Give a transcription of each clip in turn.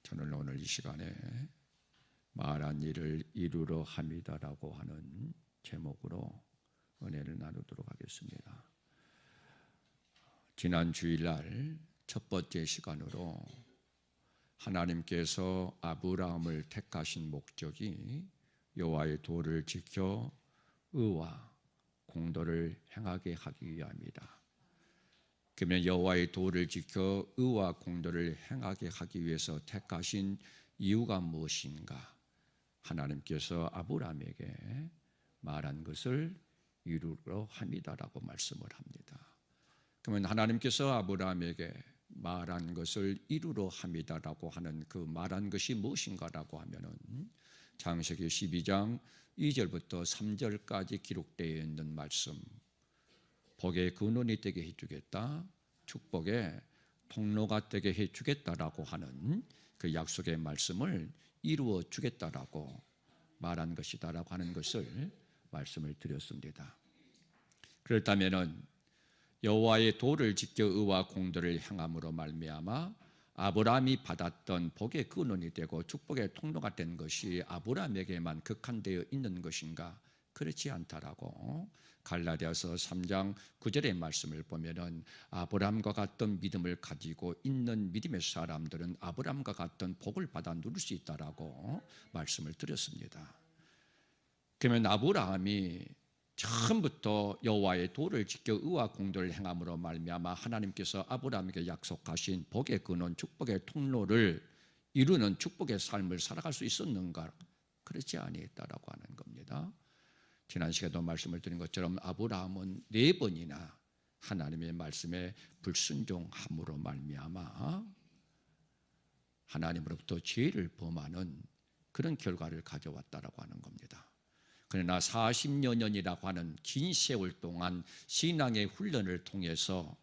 저는 오늘 이 시간에 말한 일을 이루려 함이다라고 하는 제목으로 은혜를 나누도록 하겠습니다. 지난 주일날 첫 번째 시간으로 하나님께서 아브라함을 택하신 목적이 여호와의 도를 지켜 의와 공도를 행하게 하기 위함이다. 그러면 여호와의 도를 지켜 의와 공도를 행하게 하기 위해서 택하신 이유가 무엇인가? 하나님께서 아브라함에게 말한 것을 이루려 함이다라고 말씀을 합니다. 그러면 하나님께서 아브라함에게 말한 것을 이루려 함이다라고 하는 그 말한 것이 무엇인가라고 하면은 창세기 12장 2절부터 3절까지 기록되어 있는 말씀, 복의 근원이 되게 해주겠다, 축복의 통로가 되게 해주겠다라고 하는 그 약속의 말씀을 이루어 주겠다라고 말한 것이다라고 하는 것을 말씀을 드렸습니다. 그렇다면은 여호와의 도를 지켜 의와 공도를 행함으로 말미암아 아브라함이 받았던 복의 근원이 되고 축복의 통로가 된 것이 아브라함에게만 국한되어 있는 것인가? 그렇지 않다라고 갈라디아서 3장 9절의 말씀을 보면은 아브라함과 같은 믿음을 가지고 있는 믿음의 사람들은 아브라함과 같은 복을 받아 누릴 수 있다라고 말씀을 드렸습니다. 그러면 아브라함이 처음부터 여호와의 도를 지켜 의와 공도를 행함으로 말미암아 하나님께서 아브라함에게 약속하신 복의 근원, 축복의 통로를 이루는 축복의 삶을 살아갈 수 있었는가? 그렇지 아니했다라고 하는 겁니다. 지난 시간에도 말씀을 드린 것처럼 아브라함은 4번이나 하나님의 말씀에 불순종함으로 말미암아 하나님으로부터 죄를 범하는 그런 결과를 가져왔다라고 하는 겁니다. 그러나 40여 년이라고 하는 긴 세월 동안 신앙의 훈련을 통해서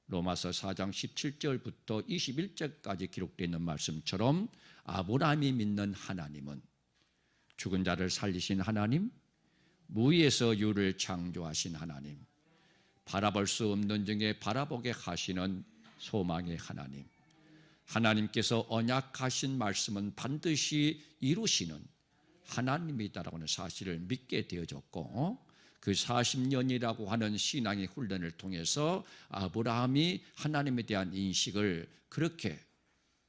로마서 4장 17절부터 21절까지 기록되어 있는 말씀처럼 아브라함이 믿는 하나님은 죽은 자를 살리신 하나님, 무에서 유를 창조하신 하나님, 바라볼 수 없는 중에 바라보게 하시는 소망의 하나님, 하나님께서 언약하신 말씀은 반드시 이루시는 하나님이다라고 하는 사실을 믿게 되어졌고, 그 40년이라고 하는 신앙의 훈련을 통해서 아브라함이 하나님에 대한 인식을 그렇게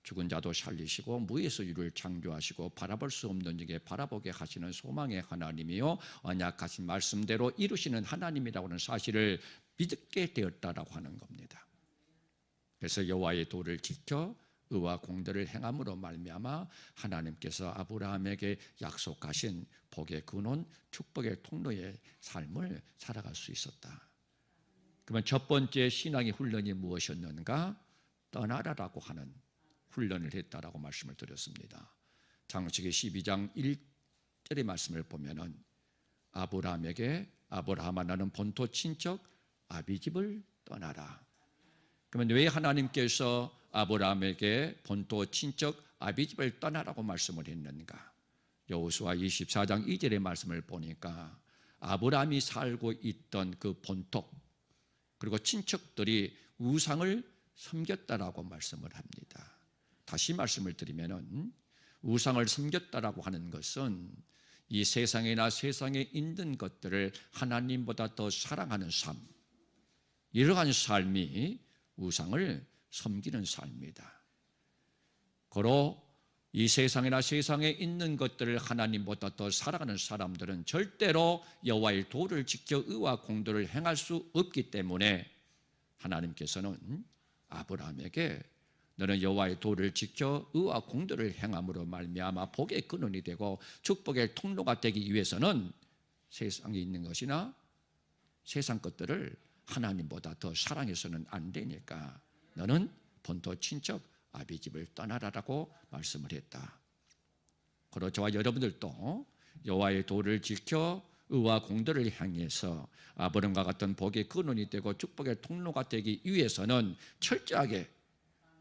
죽은 자도 살리시고 무에서 유를 창조하시고 바라볼 수 없는 중에 바라보게 하시는 소망의 하나님이요 언약하신 말씀대로 이루시는 하나님이라고 하는 사실을 믿게 되었다라고 하는 겁니다. 그래서 여호와의 도를 지켜 의와 공도를 행함으로 말미암아 하나님께서 아브라함에게 약속하신 복의 근원, 축복의 통로의 삶을 살아갈 수 있었다. 그러면 첫 번째 신앙의 훈련이 무엇이었는가? 떠나라라고 하는 훈련을 했다라고 말씀을 드렸습니다. 창세기 12장 1절의 말씀을 보면은 아브라함에게 아브라함아 나는 본토 친척 아비집을 떠나라. 그러면 왜 하나님께서 아브라함에게 본토 친척 아비집을 떠나라고 말씀을 했는가? 여호수아 24장 2절의 말씀을 보니까 아브라함이 살고 있던 그 본토 그리고 친척들이 우상을 섬겼다라고 말씀을 합니다. 다시 말씀을 드리면은 우상을 섬겼다라고 하는 것은 이 세상이나 세상에 있는 것들을 하나님보다 더 사랑하는 삶, 이러한 삶이 우상을 섬기는 삶이다. 고로 이 세상이나 세상에 있는 것들을 하나님보다 더 사랑하는 사람들은 절대로 여호와의 도를 지켜 의와 공도를 행할 수 없기 때문에 하나님께서는 아브라함에게 너는 여호와의 도를 지켜 의와 공도를 행함으로 말미암아 복의 근원이 되고 축복의 통로가 되기 위해서는 세상에 있는 것이나 세상 것들을 하나님보다 더 사랑해서는 안 되니까 너는 본토 친척 아비집을 떠나라라고 말씀을 했다. 그리고 저와 여러분들도 여호와의 도를 지켜 의와 공도를 향해서 아브라함과 같은 복의 근원이 되고 축복의 통로가 되기 위해서는 철저하게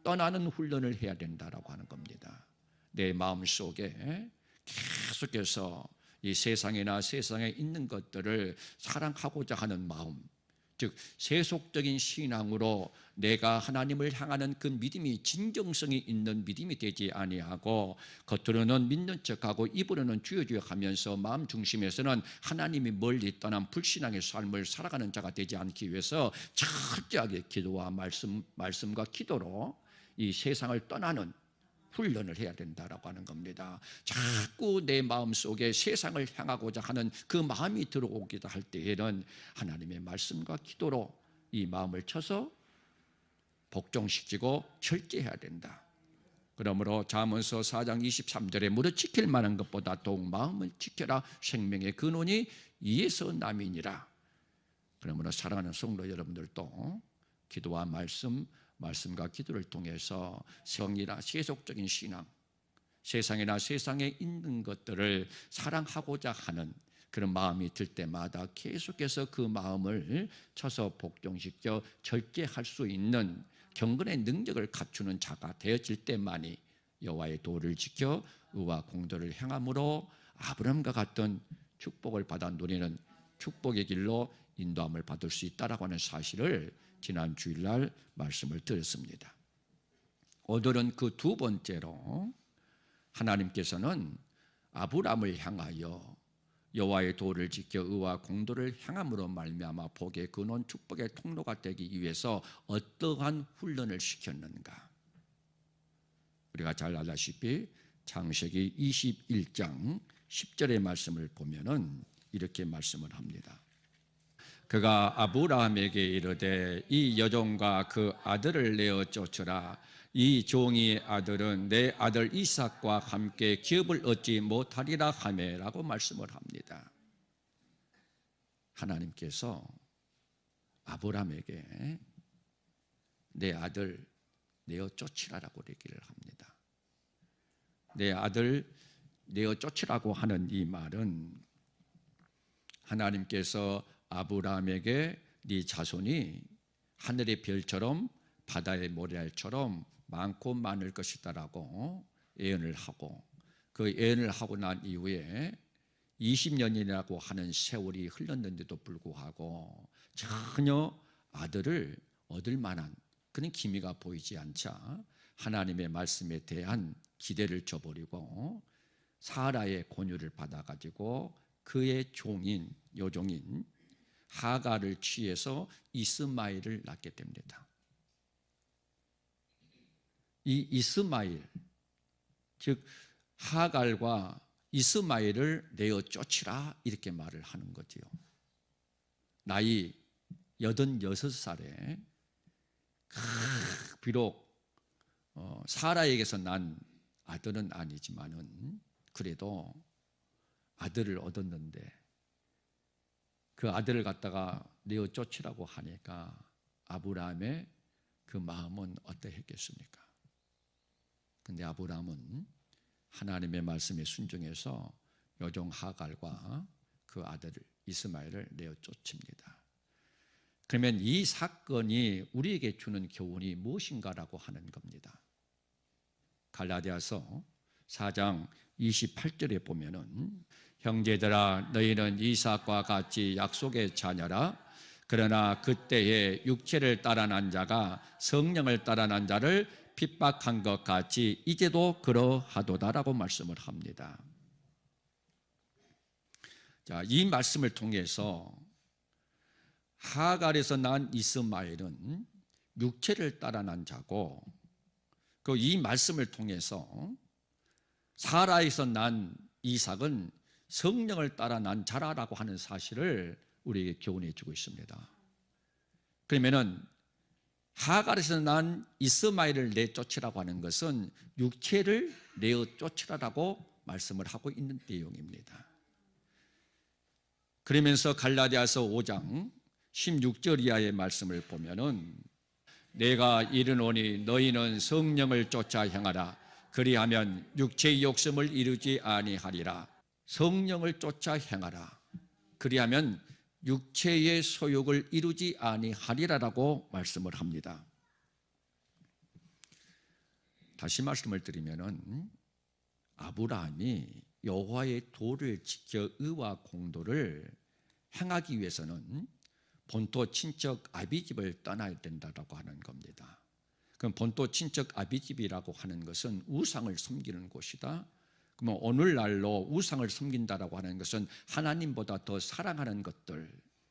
떠나는 훈련을 해야 된다라고 하는 겁니다. 내 마음속에 계속해서 이 세상이나 세상에 있는 것들을 사랑하고자 하는 마음, 즉 세속적인 신앙으로 내가 하나님을 향하는 그 믿음이 진정성이 있는 믿음이 되지 아니하고 겉으로는 믿는 척하고 입으로는 주여 주여 하면서 마음 중심에서는 하나님이 멀리 떠난 불신앙의 삶을 살아가는 자가 되지 않기 위해서 철저하게 기도와 말씀과 기도로 이 세상을 떠나는 훈련을 해야 된다라고 하는 겁니다. 자꾸 내 마음속에 세상을 향하고자 하는 그 마음이 들어오기도 할 때에는 하나님의 말씀과 기도로 이 마음을 쳐서 복종시키고 절제해야 된다. 그러므로 잠언서 4장 23절에 무릇 지킬 만한 것보다 더욱 마음을 지켜라. 생명의 근원이 이에서 남이니라. 그러므로 사랑하는 성도 여러분들도 기도와 말씀과 기도를 통해서 성이나 세속적인 신앙, 세상이나 세상에 있는 것들을 사랑하고자 하는 그런 마음이 들 때마다 계속해서 그 마음을 쳐서 복종시켜 절제할 수 있는 경건의 능력을 갖추는 자가 되어질 때만이 여호와의 도를 지켜 의와 공도를 행함으로 아브라함과 같은 축복을 받아 누리는 축복의 길로 인도함을 받을 수 있다라고 하는 사실을 지난 주일날 말씀을 드렸습니다. 오늘은 그 두 번째로 하나님께서는 아브라함을 향하여 여호와의 도를 지켜 의와 공도를 행함으로 말미암아 복의 근원 축복의 통로가 되기 위해서 어떠한 훈련을 시켰는가? 우리가 잘 알다시피 창세기 21장 10절의 말씀을 보면은 이렇게 말씀을 합니다. 그가 아브라함에게 이르되 이 여종과 그 아들을 내어 쫓으라. 이 종의 아들은 내 아들 이삭과 함께 기업을 얻지 못하리라 하매라고 말씀을 합니다. 하나님께서 아브라함에게 내 아들 내어 쫓으라라고 얘기를 합니다. 내 아들 내어 쫓으라고 하는 이 말은 하나님께서 아브라함에게 네 자손이 하늘의 별처럼 바다의 모래알처럼 많고 많을 것이다라고 예언을 하고 그 예언을 하고 난 이후에 20년이라고 하는 세월이 흘렀는데도 불구하고 전혀 아들을 얻을 만한 그런 기미가 보이지 않자 하나님의 말씀에 대한 기대를 저버리고 사라의 권유를 받아가지고 그의 종인 여종인 하갈을 취해서 이스마엘을 낳게 됩니다. 이 이스마엘, 즉 하갈과 이스마엘을 내어 쫓으라 이렇게 말을 하는 거지요. 나이 86살에 비록 사라에게서 난 아들은 아니지만은 그래도 아들을 얻었는데 그 아들을 갖다가 내어 쫓으라고 하니까 아브라함의 그 마음은 어떠했겠습니까? 근데 아브라함은 하나님의 말씀에 순종해서 여종 하갈과 그 아들을 이스마엘을 내어 쫓습니다. 그러면 이 사건이 우리에게 주는 교훈이 무엇인가라고 하는 겁니다. 갈라디아서 4장 28절에 보면은 형제들아 너희는 이삭과 같이 약속의 자녀라. 그러나 그때에 육체를 따라 난 자가 성령을 따라 난 자를 핍박한 것 같이 이제도 그러하도다라고 말씀을 합니다. 자, 이 말씀을 통해서 하갈에서 난 이스마엘은 육체를 따라 난 자고 그 이 말씀을 통해서 사라에서 난 이삭은 성령을 따라 난 자라라고 하는 사실을 우리에게 교훈해 주고 있습니다. 그러면은 하갈에서 난 이스마엘을 내쫓으라고 하는 것은 육체를 내어 쫓으라라고 말씀을 하고 있는 내용입니다. 그러면서 갈라디아서 5장 16절 이하의 말씀을 보면은 내가 이르노니 너희는 성령을 쫓아 행하라. 그리하면 육체의 욕심을 이루지 아니하리라. 성령을 쫓아 행하라. 그리하면 육체의 소욕을 이루지 아니하리라라고 말씀을 합니다. 다시 말씀을 드리면은 아브라함이 여호와의 도를 지켜 의와 공도를 행하기 위해서는 본토 친척 아비집을 떠나야 된다고 하는 겁니다. 그럼 본토 친척 아비집이라고 하는 것은 우상을 섬기는 곳이다. 그러면 오늘날로 우상을 섬긴다라고 하는 것은 하나님보다 더 사랑하는 것들,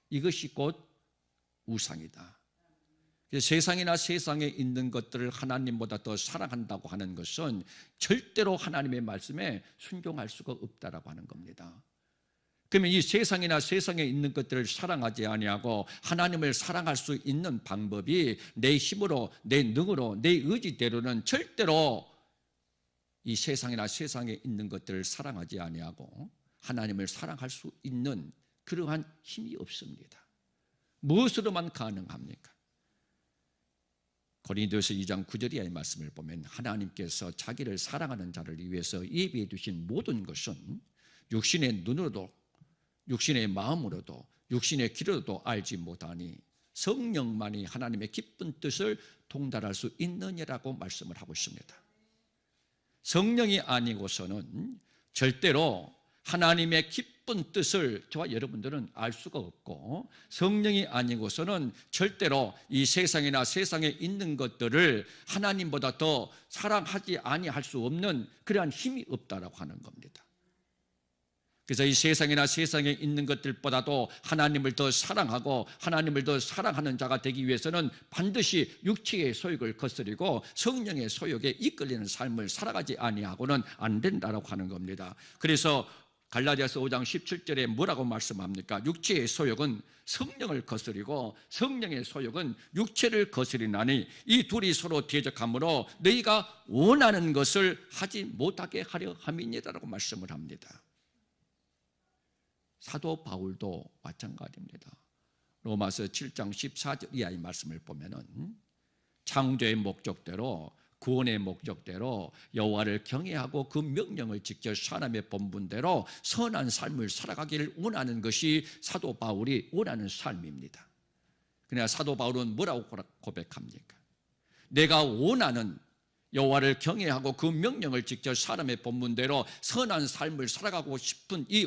이것이 곧 우상이다. 세상이나 세상에 있는 것들을 하나님보다 더 사랑한다고 하는 것은 절대로 하나님의 말씀에 순종할 수가 없다라고 하는 겁니다. 그러면 이 세상이나 세상에 있는 것들을 사랑하지 아니하고 하나님을 사랑할 수 있는 방법이 내 힘으로, 내 능으로, 내 의지대로는 절대로 이 세상이나 세상에 있는 것들을 사랑하지 아니하고 하나님을 사랑할 수 있는 그러한 힘이 없습니다. 무엇으로만 가능합니까? 고린도서 2장 9절의 말씀을 보면 하나님께서 자기를 사랑하는 자를 위해서 예비해 두신 모든 것은 육신의 눈으로도 육신의 마음으로도 육신의 귀로도 알지 못하니 성령만이 하나님의 기쁜 뜻을 통달할 수 있느니라고 말씀을 하고 있습니다. 성령이 아니고서는 절대로 하나님의 기쁜 뜻을 저와 여러분들은 알 수가 없고, 성령이 아니고서는 절대로 이 세상이나 세상에 있는 것들을 하나님보다 더 사랑하지 아니할 수 없는 그러한 힘이 없다라고 하는 겁니다. 그래서 이 세상이나 세상에 있는 것들보다도 하나님을 더 사랑하고 하나님을 더 사랑하는 자가 되기 위해서는 반드시 육체의 소욕을 거스리고 성령의 소욕에 이끌리는 삶을 살아가지 아니하고는 안 된다라고 하는 겁니다. 그래서 갈라디아서 5장 17절에 뭐라고 말씀합니까? 육체의 소욕은 성령을 거스리고 성령의 소욕은 육체를 거스리나니 이 둘이 서로 대적하므로 너희가 원하는 것을 하지 못하게 하려 함이니다라고 말씀을 합니다. 사도 바울도 마찬가지입니다. 로마서 7장 14절 이하의 말씀을 보면은 창조의 목적대로 구원의 목적대로 여호와를 경외하고 그 명령을 지켜 사람의 본분대로 선한 삶을 살아가기를 원하는 것이 사도 바울이 원하는 삶입니다. 그러나 사도 바울은 뭐라고 고백합니까? 내가 원하는 여호와를 경외하고 그 명령을 지켜 사람의 본분대로 선한 삶을 살아가고 싶은 이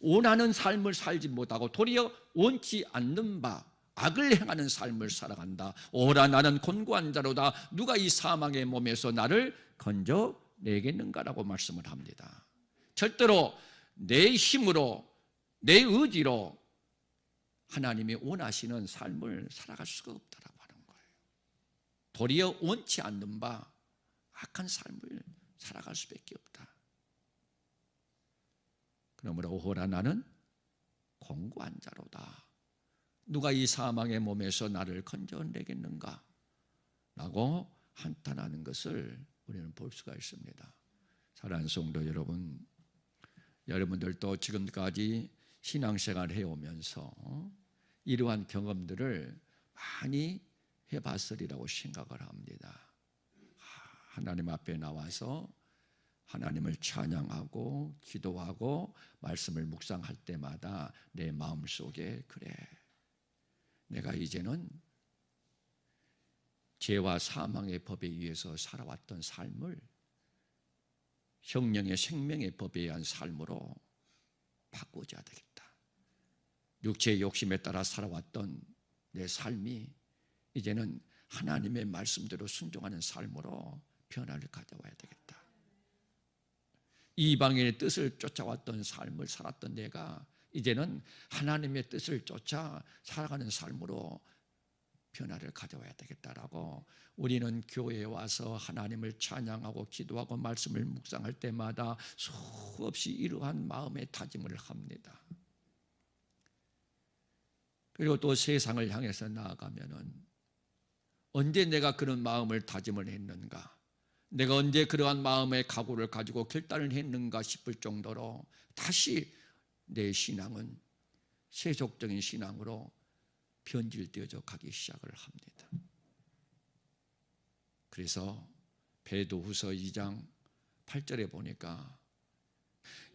원하는 삶을 살지 못하고 도리어 원치 않는 바 악을 행하는 삶을 살아간다. 오라 나는 곤고한 자로다. 누가 이 사망의 몸에서 나를 건져내겠는가라고 말씀을 합니다. 절대로 내 힘으로 내 의지로 하나님이 원하시는 삶을 살아갈 수가 없다라고 하는 거예요. 도리어 원치 않는 바 악한 삶을 살아갈 수밖에 없다. 그러므로 오호라 나는 곤고한 자로다. 누가 이 사망의 몸에서 나를 건져내겠는가? 라고 한탄하는 것을 우리는 볼 수가 있습니다. 사랑하는 성도 여러분, 여러분들도 지금까지 신앙생활을 해오면서 이러한 경험들을 많이 해봤으리라고 생각을 합니다. 하나님 앞에 나와서 하나님을 찬양하고 기도하고 말씀을 묵상할 때마다 내 마음속에 그래, 내가 이제는 죄와 사망의 법에 의해서 살아왔던 삶을 성령의 생명의 법에 의한 삶으로 바꾸어야 되겠다. 육체의 욕심에 따라 살아왔던 내 삶이 이제는 하나님의 말씀대로 순종하는 삶으로 변화를 가져와야 되겠다. 이방인의 뜻을 쫓아왔던 삶을 살았던 내가 이제는 하나님의 뜻을 쫓아 살아가는 삶으로 변화를 가져와야 되겠다라고 우리는 교회에 와서 하나님을 찬양하고 기도하고 말씀을 묵상할 때마다 수없이 이러한 마음의 다짐을 합니다. 그리고 또 세상을 향해서 나아가면은 언제 내가 그런 마음을 다짐을 했는가? 내가 언제 그러한 마음의 각오를 가지고 결단을 했는가 싶을 정도로 다시 내 신앙은 세속적인 신앙으로 변질되어져 가기 시작을 합니다. 그래서 베드로후서 2장 8절에 보니까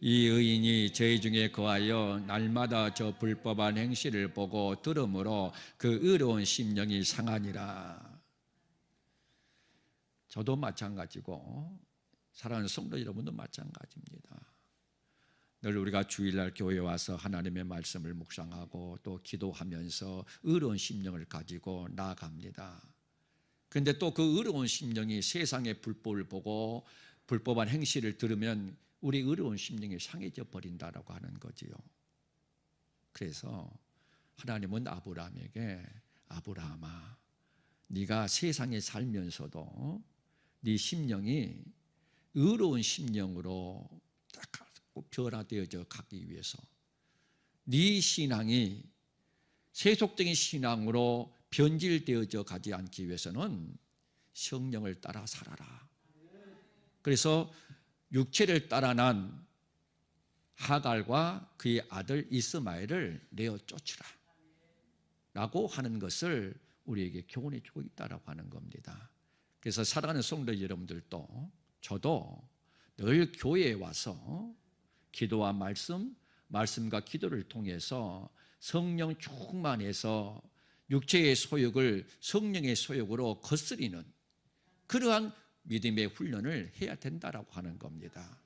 이 의인이 저희 중에 거하여 날마다 저 불법한 행실을 보고 들음으로 그 의로운 심령이 상하니라. 저도 마찬가지고 사랑하는 성도 여러분도 마찬가지입니다. 늘 우리가 주일날 교회에 와서 하나님의 말씀을 묵상하고 또 기도하면서 의로운 심령을 가지고 나아갑니다. 그런데 또 그 의로운 심령이 세상의 불법을 보고 불법한 행실을 들으면 우리 의로운 심령이 상해져 버린다라고 하는 거지요. 그래서 하나님은 아브라함에게 아브라함아, 네가 세상에 살면서도 네 심령이 의로운 심령으로 딱 변화되어져 가기 위해서 네 신앙이 세속적인 신앙으로 변질되어져 가지 않기 위해서는 성령을 따라 살아라. 그래서 육체를 따라 난 하갈과 그의 아들 이스마엘을 내어 쫓으라 라고 하는 것을 우리에게 교훈해 주고 있다라고 하는 겁니다. 그래서 사랑하는 성도 여러분들도 저도 늘 교회에 와서 기도와 말씀과 기도를 통해서 성령 충만해서 육체의 소욕을 성령의 소욕으로 거스리는 그러한 믿음의 훈련을 해야 된다라고 하는 겁니다.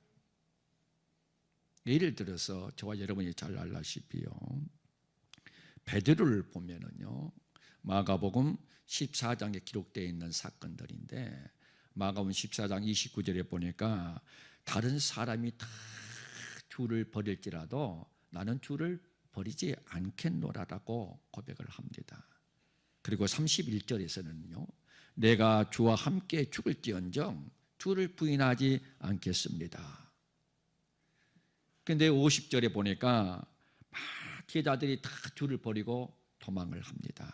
예를 들어서 저와 여러분이 잘 알다시피요, 베드로를 보면은요, 마가복음 14장에 기록되어 있는 사건들인데 마가복음 14장 29절에 보니까 다른 사람이 다 주를 버릴지라도 나는 주를 버리지 않겠노라라고 고백을 합니다. 그리고 31절에서는요, 내가 주와 함께 죽을지언정 주를 부인하지 않겠습니다. 그런데 50절에 보니까 막 제자들이 다 주를 버리고 도망을 합니다.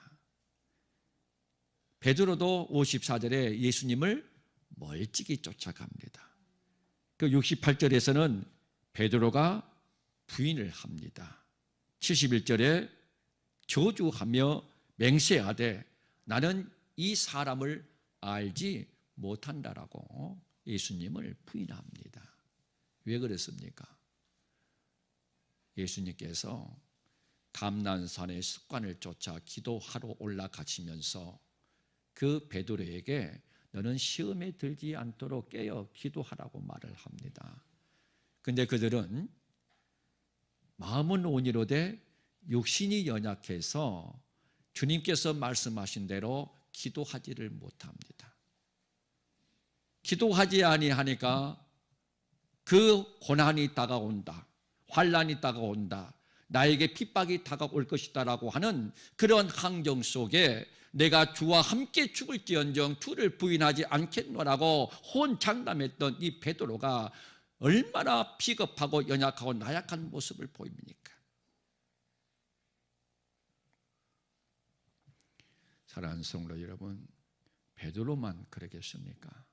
베드로도 54절에 예수님을 멀찍이 쫓아갑니다. 그 68절에서는 베드로가 부인을 합니다. 71절에 저주하며 맹세하되 나는 이 사람을 알지 못한다라고 예수님을 부인합니다. 왜 그랬습니까? 예수님께서 감난산의 습관을 쫓아 기도하러 올라가시면서 그 베드로에게 너는 시험에 들지 않도록 깨어 기도하라고 말을 합니다. 그런데 그들은 마음은 온유로되 육신이 연약해서 주님께서 말씀하신 대로 기도하지를 못합니다. 기도하지 아니하니까 그 고난이 다가온다, 환난이 다가온다, 나에게 핍박이 다가올 것이다라고 하는 그런 환경 속에 내가 주와 함께 죽을지언정 주를 부인하지 않겠노라고 혼장담했던 이 베드로가 얼마나 비겁하고 연약하고 나약한 모습을 보입니까? 사랑하는 성도 여러분, 베드로만 그러겠습니까?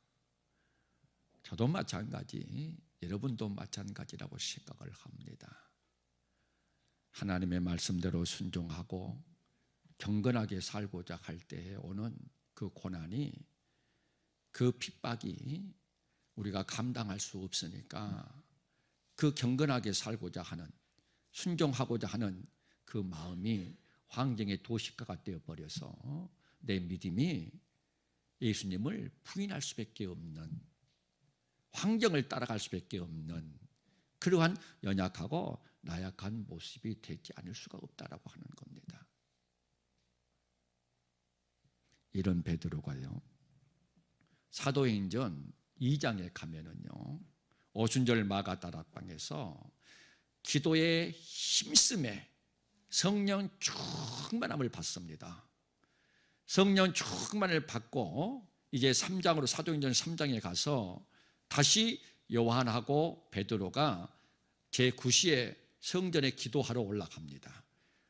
저도 마찬가지, 여러분도 마찬가지라고 생각을 합니다. 하나님의 말씀대로 순종하고 경건하게 살고자 할 때에 오는 그 고난이, 그 핍박이 우리가 감당할 수 없으니까 그 경건하게 살고자 하는, 순종하고자 하는 그 마음이 환경의 도식화가 되어버려서 내 믿음이 예수님을 부인할 수밖에 없는, 환경을 따라갈 수밖에 없는 그러한 연약하고 나약한 모습이 되지 않을 수가 없다라고 하는 겁니다. 이런 베드로가요, 사도행전 2장에 가면은요, 오순절 마가다락방에서 기도에 힘쓰매 성령 충만함을 받습니다. 성령 충만을 받고 이제 3장으로, 사도행전 3장에 가서 다시 요한하고 베드로가 제9시에 성전에 기도하러 올라갑니다.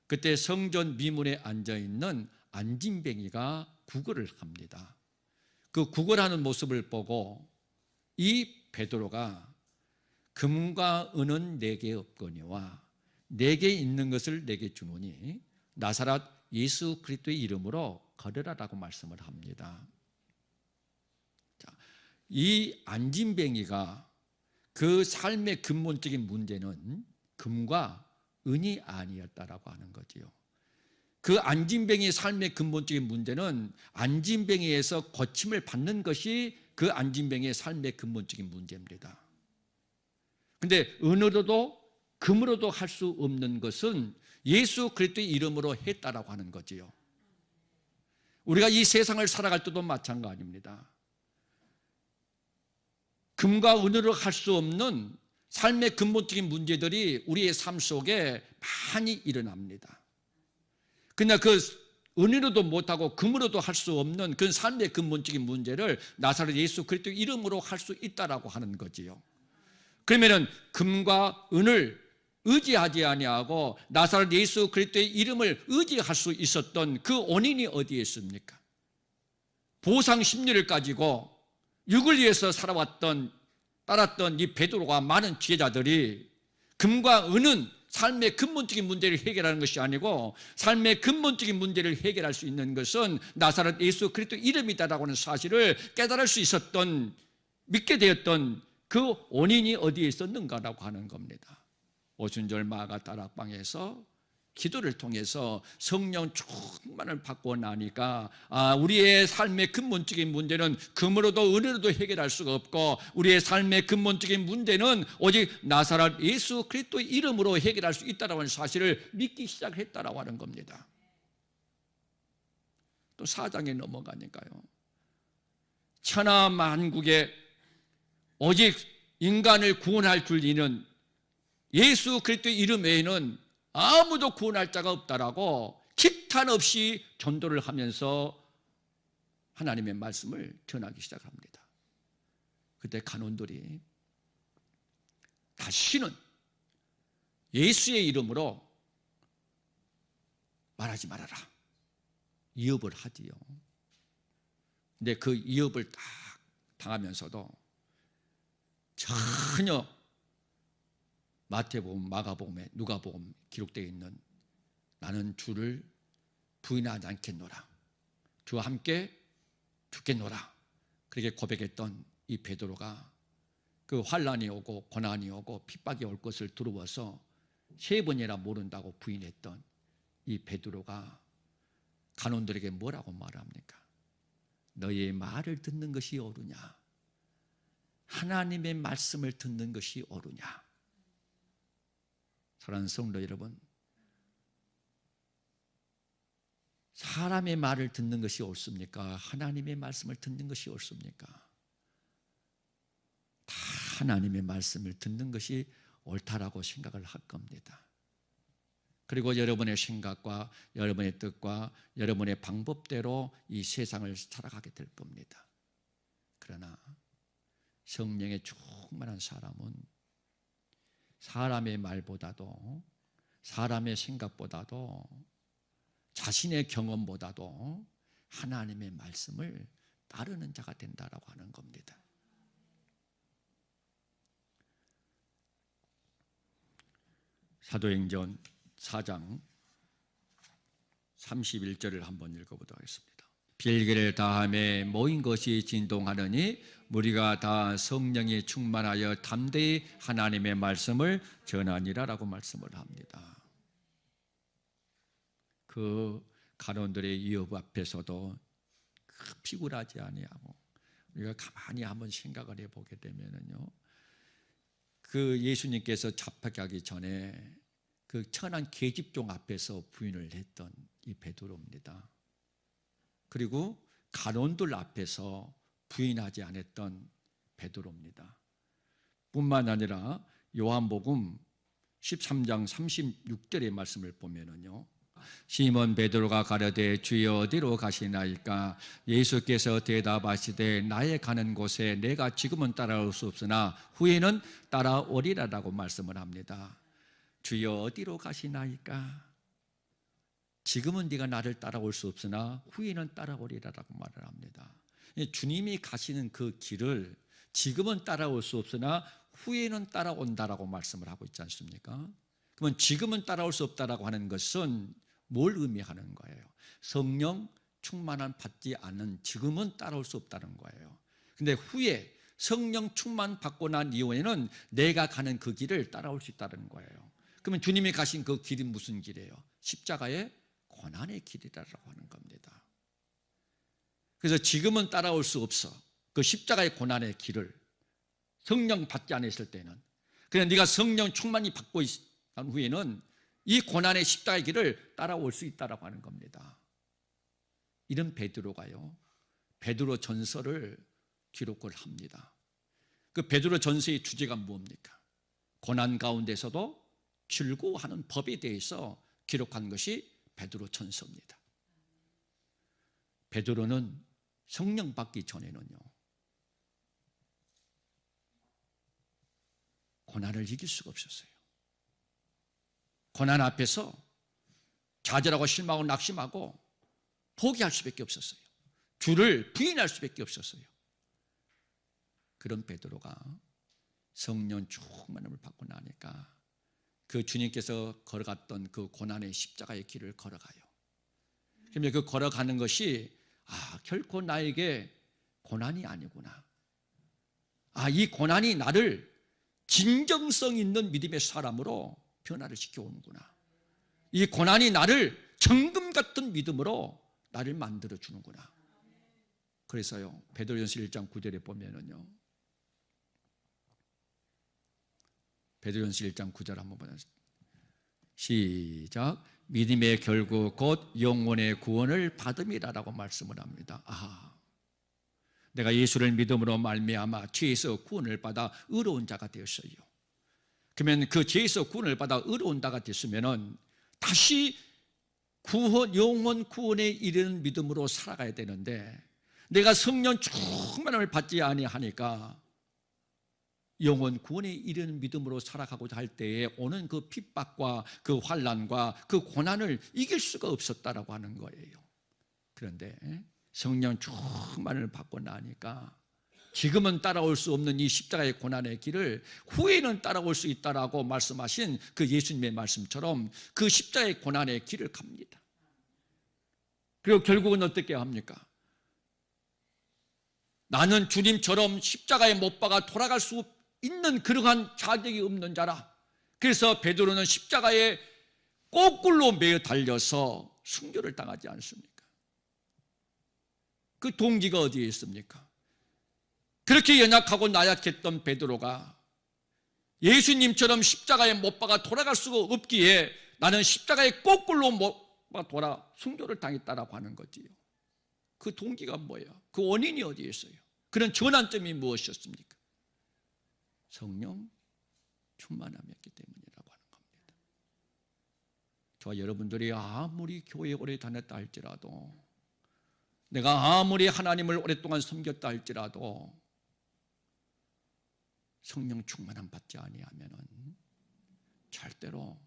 그때 성전 미문에 앉아있는 안진뱅이가 구걸을 합니다. 그 구걸하는 모습을 보고 이 베드로가 금과 은은 내게 없거니와 내게 있는 것을 내게 주노니 나사렛 예수 그리스도의 이름으로 걸으라라고 말씀을 합니다. 자, 이 안진뱅이가 그 삶의 근본적인 문제는 금과 은이 아니었다라고 하는 거지요. 그 안진뱅이의 삶의 근본적인 문제는 안진뱅이에서 고침을 받는 것이 그 안진뱅이의 삶의 근본적인 문제입니다. 그런데 은으로도 금으로도 할 수 없는 것은 예수 그리스도의 이름으로 했다라고 하는 거지요. 우리가 이 세상을 살아갈 때도 마찬가지입니다. 금과 은으로 할 수 없는 삶의 근본적인 문제들이 우리의 삶 속에 많이 일어납니다. 그러나 그 은으로도 못하고 금으로도 할 수 없는 그 삶의 근본적인 문제를 나사렛 예수 그리스도의 이름으로 할 수 있다라고 하는 거지요. 그러면은 금과 은을 의지하지 아니하고 나사렛 예수 그리스도의 이름을 의지할 수 있었던 그 원인이 어디에 있습니까? 보상 심리를 가지고 육을 위해서 따랐던 이 베드로가 많은 지혜자들이 금과 은은 삶의 근본적인 문제를 해결하는 것이 아니고 삶의 근본적인 문제를 해결할 수 있는 것은 나사렛 예수 그리스도 이름이다라고 하는 사실을 깨달을 수 있었던, 믿게 되었던 그 원인이 어디에 있었는가라고 하는 겁니다. 오순절 마가 다락방에서 기도를 통해서 성령 충만을 받고 나니까 우리의 삶의 근본적인 문제는 금으로도 은으로도 해결할 수가 없고 우리의 삶의 근본적인 문제는 오직 나사렛 예수 그리스도의 이름으로 해결할 수 있다는 사실을 믿기 시작했다라고 하는 겁니다. 또 4장에 넘어가니까요, 천하 만국에 오직 인간을 구원할 줄 이는 예수 그리스도의 이름 외에는 아무도 구원할 자가 없다라고 기탄 없이 전도를 하면서 하나님의 말씀을 전하기 시작합니다. 그때 간원들이 다시는 예수의 이름으로 말하지 말아라 위협을 하지요. 근데 그 위협을 딱 당하면서도 전혀 마태복음, 마가복음에 누가복음 기록되어 있는 나는 주를 부인하지 않겠노라, 주와 함께 죽겠노라, 그렇게 고백했던 이 베드로가 그 환난이 오고 고난이 오고 핍박이 올 것을 두려워서 3번이나 모른다고 부인했던 이 베드로가 간원들에게 뭐라고 말합니까? 너희의 말을 듣는 것이 옳으냐, 하나님의 말씀을 듣는 것이 옳으냐. 사랑하는 성도 여러분, 사람의 말을 듣는 것이 옳습니까? 하나님의 말씀을 듣는 것이 옳습니까? 다 하나님의 말씀을 듣는 것이 옳다라고 생각을 할 겁니다. 그리고 여러분의 생각과 여러분의 뜻과 여러분의 방법대로 이 세상을 살아가게 될 겁니다. 그러나 성령의 충만한 사람은 사람의 말보다도, 사람의 생각보다도, 자신의 경험보다도 하나님의 말씀을 따르는 자가 된다라고 하는 겁니다. 사도행전 4장 31절을 한번 읽어보도록 하겠습니다. 빌기를 다함에 모인 것이 진동하느니 우리가 다 성령이 충만하여 담대히 하나님의 말씀을 전하니라라고 말씀을 합니다. 그 간원들의 위협 앞에서도 피굴하지 아니하고, 우리가 가만히 한번 생각을 해보게 되면요, 그 예수님께서 잡혀가기 전에 그 천한 계집종 앞에서 부인을 했던 이 베드로입니다. 그리고 간원들 앞에서 부인하지 않았던 베드로입니다. 뿐만 아니라 요한복음 13장 36절의 말씀을 보면은요, 시몬 베드로가 가려되 주여 어디로 가시나이까? 예수께서 대답하시되 나의 가는 곳에 내가 지금은 따라올 수 없으나 후에는 따라오리라라고 말씀을 합니다. 주여 어디로 가시나이까? 지금은 네가 나를 따라올 수 없으나 후에는 따라오리라라고 말을 합니다. 주님이 가시는 그 길을 지금은 따라올 수 없으나 후에는 따라온다라고 말씀을 하고 있지 않습니까? 그러면 지금은 따라올 수 없다라고 하는 것은 뭘 의미하는 거예요? 성령 충만함 받지 않은 지금은 따라올 수 없다는 거예요. 근데 후에 성령 충만 받고 난 이후에는 내가 가는 그 길을 따라올 수 있다는 거예요. 그러면 주님이 가신 그 길이 무슨 길이에요? 십자가의 고난의 길이라고 하는 겁니다. 그래서 지금은 따라올 수 없어. 그 십자가의 고난의 길을 성령 받지 않았을 때는, 그냥 네가 성령 충만히 받고 난 후에는 이 고난의 십자가의 길을 따라올 수 있다라고 하는 겁니다. 이런 베드로가요, 베드로 전서를 기록을 합니다. 그 베드로 전서의 주제가 뭡니까? 고난 가운데서도 즐거워하는 법에 대해서 기록한 것이 베드로 전서입니다. 베드로는 성령 받기 전에는요, 고난을 이길 수가 없었어요. 고난 앞에서 좌절하고 실망하고 낙심하고 포기할 수밖에 없었어요. 주를 부인할 수밖에 없었어요. 그런 베드로가 성령 충만함을 받고 나니까 그 주님께서 걸어갔던 그 고난의 십자가의 길을 걸어가요. 그러면 그 걸어가는 것이 결코 나에게 고난이 아니구나. 이 고난이 나를 진정성 있는 믿음의 사람으로 변화를 시켜오는구나. 이 고난이 나를 정금 같은 믿음으로 나를 만들어 주는구나. 그래서요, 베드로전서 1장 9절에 보면은요, 베드로전서 1장 9절 한번 보자. 시작. 믿음의 결국 곧 영혼의 구원을 받음이라라고 말씀을 합니다. 내가 예수를 믿음으로 말미암아 죄에서 구원을 받아 의로운 자가 되었어요. 그러면 그 죄에서 구원을 받아 의로운 자가 됐으면은 다시 영혼 구원에 이르는 믿음으로 살아가야 되는데, 내가 성령 충만함을 받지 아니하니까 영혼 구원에 이르는 믿음으로 살아가고자 할 때에 오는 그 핍박과 그 환난과 그 고난을 이길 수가 없었다라고 하는 거예요. 그런데 성령 충만을 받고 나니까 지금은 따라올 수 없는 이 십자가의 고난의 길을 후에는 따라올 수 있다라고 말씀하신 그 예수님의 말씀처럼 그 십자가의 고난의 길을 갑니다. 그리고 결국은 어떻게 합니까? 나는 주님처럼 십자가에 못 박아 돌아갈 수 있는 그러한 자격이 없는 자라. 그래서 베드로는 십자가에 거꾸로 매어 달려서 순교를 당하지 않습니까? 그 동기가 어디에 있습니까? 그렇게 연약하고 나약했던 베드로가 예수님처럼 십자가에 못 박아 돌아갈 수가 없기에 나는 십자가에 거꾸로 못 박아 돌아 순교를 당했다라고 하는 거지요. 그 동기가 뭐예요? 그 원인이 어디에 있어요? 그런 전환점이 무엇이었습니까? 성령 충만함이었기 때문이라고 하는 겁니다. 저와 여러분들이 아무리 교회에 오래 다녔다 할지라도, 내가 아무리 하나님을 오랫동안 섬겼다 할지라도 성령 충만함 받지 아니하면은 절대로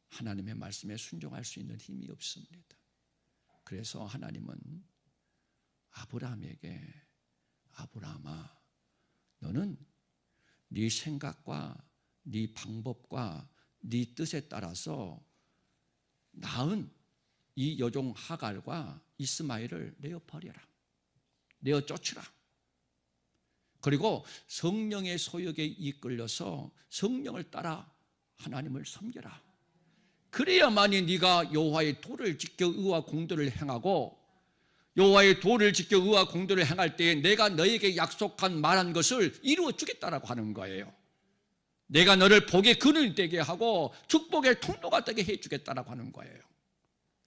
하나님의 말씀에 순종할 수 있는 힘이 없습니다. 그래서 하나님은 아브라함에게, 아브라함아, 너는 네 생각과 네 방법과 네 뜻에 따라서 낳은 이 여종 하갈과 이스마엘을 내어 버려라, 내어 쫓으라. 그리고 성령의 소욕에 이끌려서 성령을 따라 하나님을 섬겨라. 그래야만이 네가 여호와의 도를 지켜 의와 공도를 행하고, 여호와의 도를 지켜 의와 공도를 행할 때에 내가 너에게 약속한 말한 것을 이루어 주겠다라고 하는 거예요. 내가 너를 복의 근원이 되게 하고 축복의 통로가 되게 해 주겠다라고 하는 거예요.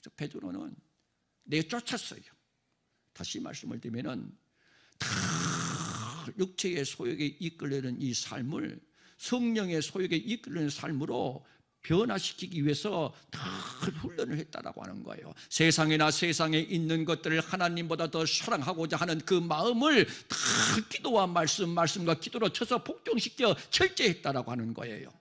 그래서 베드로는 내쫓았어요. 다시 말씀을 드리면은 다 육체의 소욕에 이끌리는 이 삶을 성령의 소욕에 이끌리는 삶으로 변화시키기 위해서 다 훈련을 했다라고 하는 거예요. 세상이나 세상에 있는 것들을 하나님보다 더 사랑하고자 하는 그 마음을 다 기도와 말씀과 기도로 쳐서 복종시켜 철저했다라고 하는 거예요.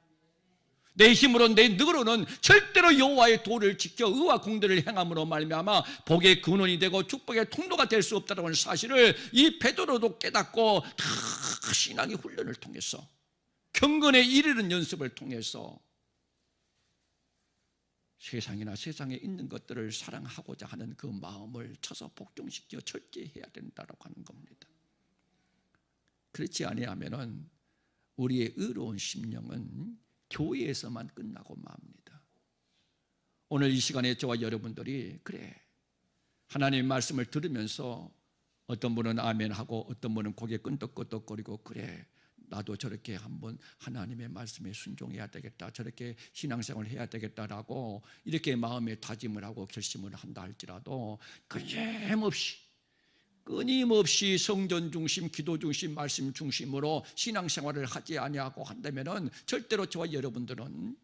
내 힘으로 내 능으로는 절대로 여호와의 도를 지켜 의와 공도를 행함으로 말미암아 복의 근원이 되고 축복의 통로가 될 수 없다는 사실을 이 베드로도 깨닫고 다 신앙의 훈련을 통해서 경건에 이르는 연습을 통해서 세상이나 세상에 있는 것들을 사랑하고자 하는 그 마음을 쳐서 복종시켜 철저해야 된다고 하는 겁니다. 그렇지 아니하면은 우리의 의로운 심령은 교회에서만 끝나고 맙니다. 오늘 이 시간에 저와 여러분들이 그래, 하나님의 말씀을 들으면서 어떤 분은 아멘하고 어떤 분은 고개 끈덕끈덕거리고 그래, 나도 저렇게 한번 하나님의 말씀에 순종해야 되겠다, 저렇게 신앙생활을 해야 되겠다라고 이렇게 마음에 다짐을 하고 결심을 한다 할지라도 끊임없이 성전 중심, 기도 중심, 말씀 중심으로 신앙생활을 하지 아니하고 한다면은 절대로 저와 여러분들은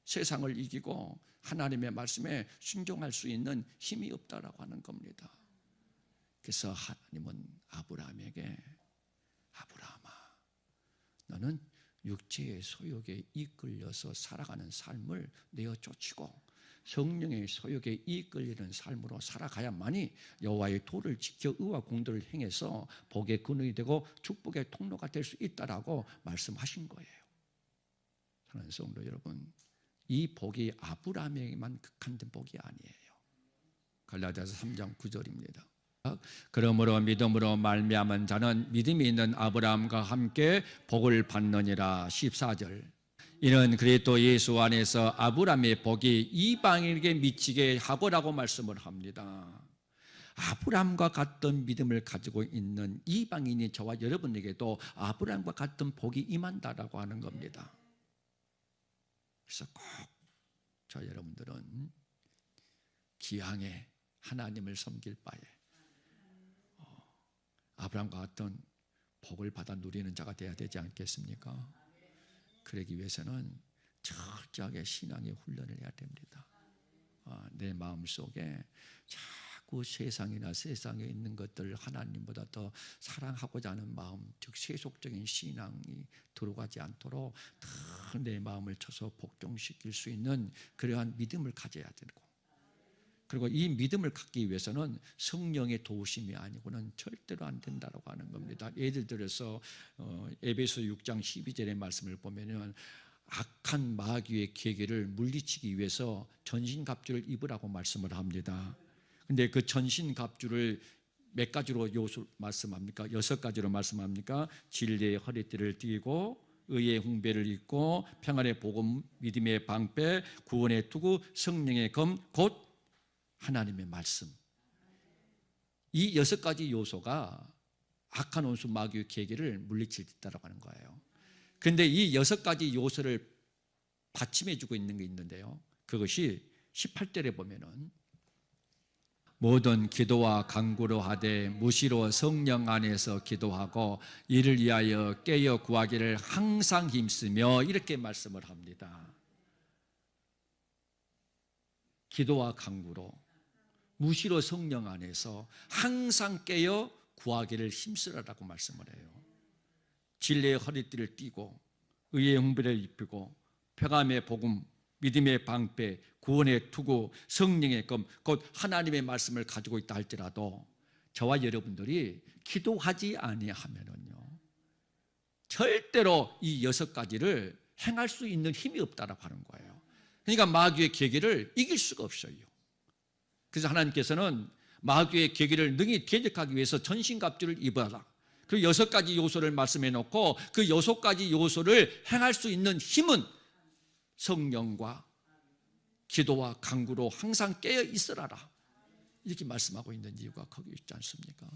세상을 이기고 하나님의 말씀에 순종할 수 있는 힘이 없다라고 하는 겁니다. 그래서 하나님은 아브라함에게, 아브라함아, 너는 육체의 소욕에 이끌려서 살아가는 삶을 내어 쫓고 성령의 소욕에 이끌리는 삶으로 살아가야만이 여호와의 도를 지켜 의와 공도를 행해서 복의 근원이 되고 축복의 통로가 될 수 있다라고 말씀하신 거예요. 사랑하는 성도 여러분, 이 복이 아브라함에게만 국한된 복이 아니에요. 갈라디아서 3장 9절입니다. 그러므로 믿음으로 말미암은 자는 믿음이 있는 아브라함과 함께 복을 받느니라. 14절. 이는 그리스도 예수 안에서 아브라함의 복이 이방인에게 미치게 하고라고 말씀을 합니다. 아브라함과 같은 믿음을 가지고 있는 이방인이 저와 여러분에게도 아브라함과 같은 복이 임한다라고 하는 겁니다. 그래서 꼭 저 여러분들은 기왕에 하나님을 섬길 바에 아브라함과 같은 복을 받아 누리는 자가 되어야 되지 않겠습니까? 그러기 위해서는 철저하게 신앙의 훈련을 해야 됩니다. 내 마음속에 자꾸 세상이나 세상에 있는 것들을 하나님보다 더 사랑하고자 하는 마음, 즉 세속적인 신앙이 들어가지 않도록 더 내 마음을 쳐서 복종시킬 수 있는 그러한 믿음을 가져야 되고, 그리고 이 믿음을 갖기 위해서는 성령의 도우심이 아니고는 절대로 안 된다고 하는 겁니다. 예를 들어서 에베소 6장 12절의 말씀을 보면은 악한 마귀의 계계를 물리치기 위해서 전신갑주를 입으라고 말씀을 합니다. 근데 그 전신갑주를 몇 가지로 요소 말씀합니까? 6가지로 말씀합니까? 진리의 허리띠를 띠고 의의 훈배를 입고 평안의 복음, 믿음의 방패, 구원의 투구, 성령의 검, 곧 하나님의 말씀. 이 6가지 요소가 악한 원수 마귀의 계계를 물리칠 수 있다고 하는 거예요. 그런데 이 6가지 요소를 받침해 주고 있는 게 있는데요, 그것이 18절에 보면은 모든 기도와 간구로 하되 무시로 성령 안에서 기도하고 이를 위하여 깨어 구하기를 항상 힘쓰며 이렇게 말씀을 합니다. 기도와 간구로 무시로 성령 안에서 항상 깨어 구하기를 힘쓰라라고 말씀을 해요. 진리의 허리띠를 띠고 의의 훈배를 입히고 평안의 복음, 믿음의 방패, 구원의 투구, 성령의 검, 곧 하나님의 말씀을 가지고 있다 할지라도 저와 여러분들이 기도하지 아니하면은요 절대로 이 6가지를 행할 수 있는 힘이 없다라고 하는 거예요. 그러니까 마귀의 계계를 이길 수가 없어요. 그래서 하나님께서는 마귀의 계계를 능히 대적하기 위해서 전신갑주를 입어라. 그 6가지 요소를 말씀해 놓고 그 6가지 요소를 행할 수 있는 힘은 성령과 기도와 간구로 항상 깨어 있으라라, 이렇게 말씀하고 있는 이유가 거기 있지 않습니까?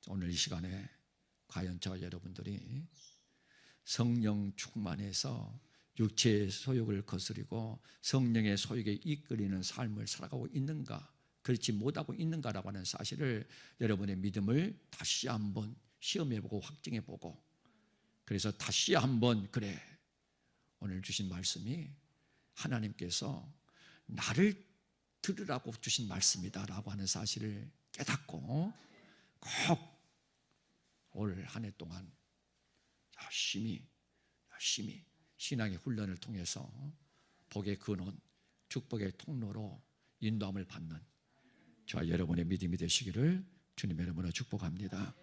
오늘 이 시간에 과연 저와 여러분들이 성령 충만해서 육체의 소욕을 거스리고 성령의 소욕에 이끌리는 삶을 살아가고 있는가, 그렇지 못하고 있는가라고 하는 사실을, 여러분의 믿음을 다시 한번 시험해보고 확증해보고, 그래서 다시 한번 그래, 오늘 주신 말씀이 하나님께서 나를 들으라고 주신 말씀이다라고 하는 사실을 깨닫고 꼭 올 한 해 동안 열심히 신앙의 훈련을 통해서 복의 근원, 축복의 통로로 인도함을 받는 저와 여러분의 믿음이 되시기를 주님의 이름으로 축복합니다.